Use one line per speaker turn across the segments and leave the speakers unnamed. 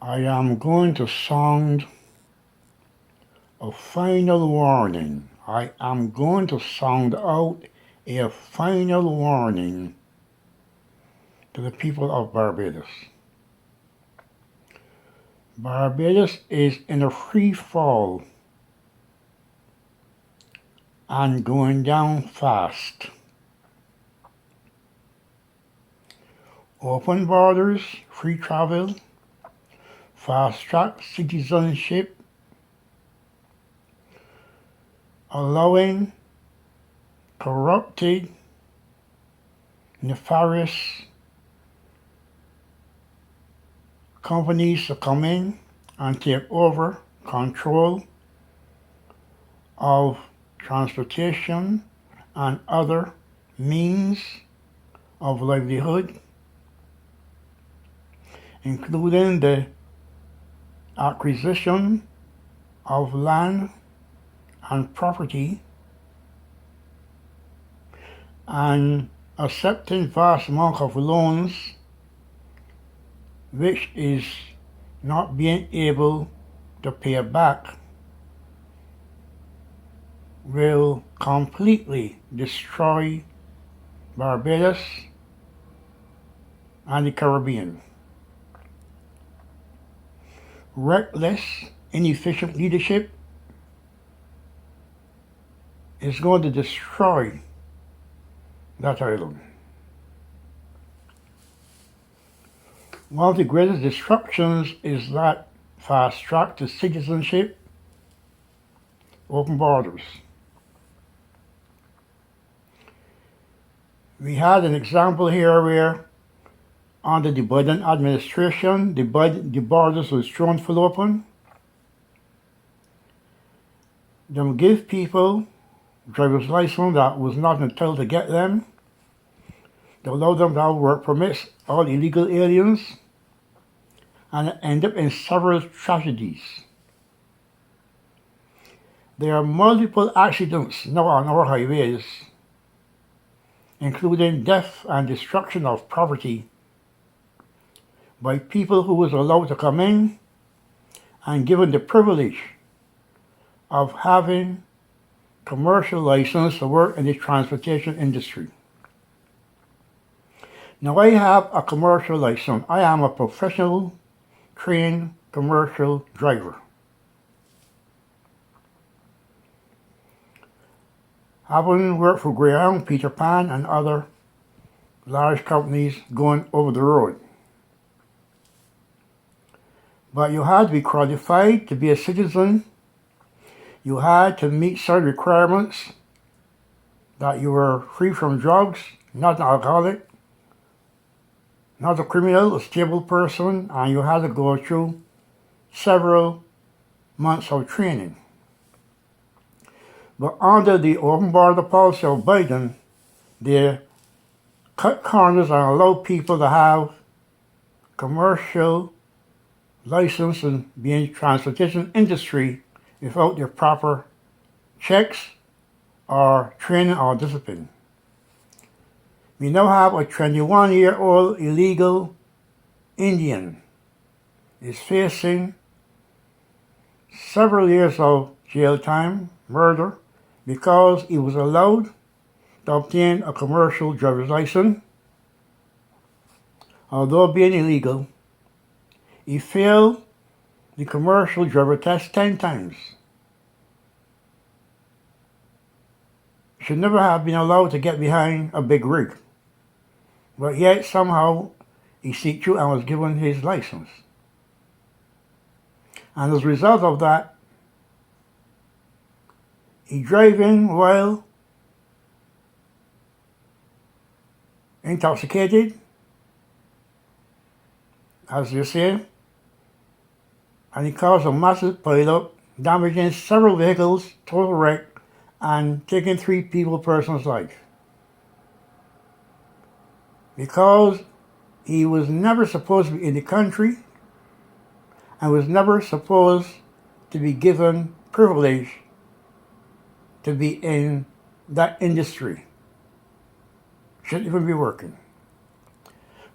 I am going to sound a final warning. I am going to sound out a final warning to the people of Barbados. Barbados is in a free fall and going down fast. Open borders, free travel, fast-track citizenship, allowing corrupted, nefarious companies to come in and take over control of transportation and other means of livelihood, including the acquisition of land and property, and accepting vast amounts of loans which is not being able to pay back, will completely destroy Barbados and the Caribbean. Reckless, inefficient leadership is going to destroy that island. One of the greatest destructions is that fast track to citizenship, open borders. We had an example here where under the Biden administration, the borders was thrown full open. They give people driver's license that was not entitled to get them. They allow them to have work permits, all illegal aliens, and end up in several tragedies. There are multiple accidents now on our highways, including death and destruction of property by people who was allowed to come in and given the privilege of having commercial license to work in the transportation industry. Now I have a commercial license. I am a professional trained commercial driver. Having worked for Greyhound, Peter Pan, and other large companies going over the road. But you had to be qualified to be a citizen. You had to meet certain requirements that you were free from drugs, not an alcoholic, not a criminal, a stable person, and you had to go through several months of training. But under the open border policy of Biden, they cut corners and allow people to have commercial license and be in the transportation industry without their proper checks or training or discipline. We now have a 21-year-old illegal Indian is facing several years of jail time, murder, because he was allowed to obtain a commercial driver's license. Although being illegal, he failed the commercial driver test 10 times. Should never have been allowed to get behind a big rig. But yet somehow he seeked through and was given his license. And as a result of that, he driving while intoxicated, as you say, and he caused a massive pileup, damaging several vehicles, total wreck, and taking 3 person's life. Because he was never supposed to be in the country and was never supposed to be given privilege to be in that industry. Shouldn't even be working.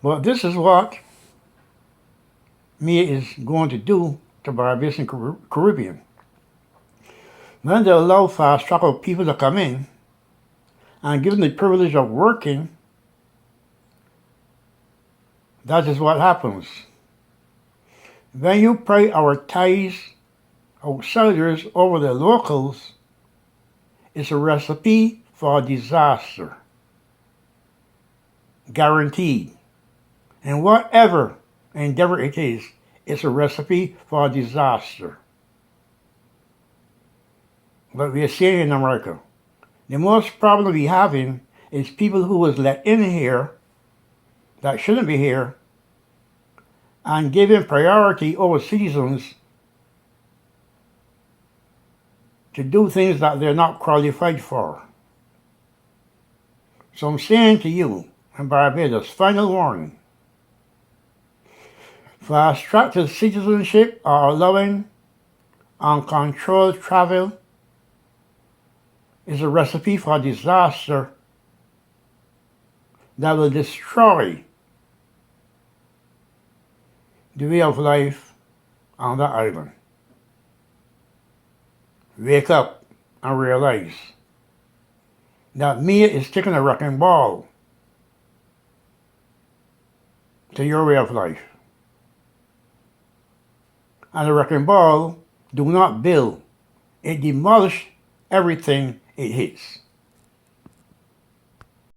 But this is what Mia is going to do to Barbados and Caribbean. When they allow fast track people to come in and give them the privilege of working, that is what happens. When you prioritize outsiders over the locals, it's a recipe for disaster. Guaranteed. And whatever endeavor it is, it's a recipe for disaster. But we are seeing in America, the most problem we having is people who was let in here that shouldn't be here and given priority over citizens to do things that they're not qualified for. So I'm saying to you in Barbados, final warning. Fast-track to citizenship or allowing uncontrolled travel is a recipe for disaster that will destroy the way of life on the island. Wake up and realize that Mia is taking a wrecking ball to your way of life. And the wrecking ball do not build. It demolishes everything it hits.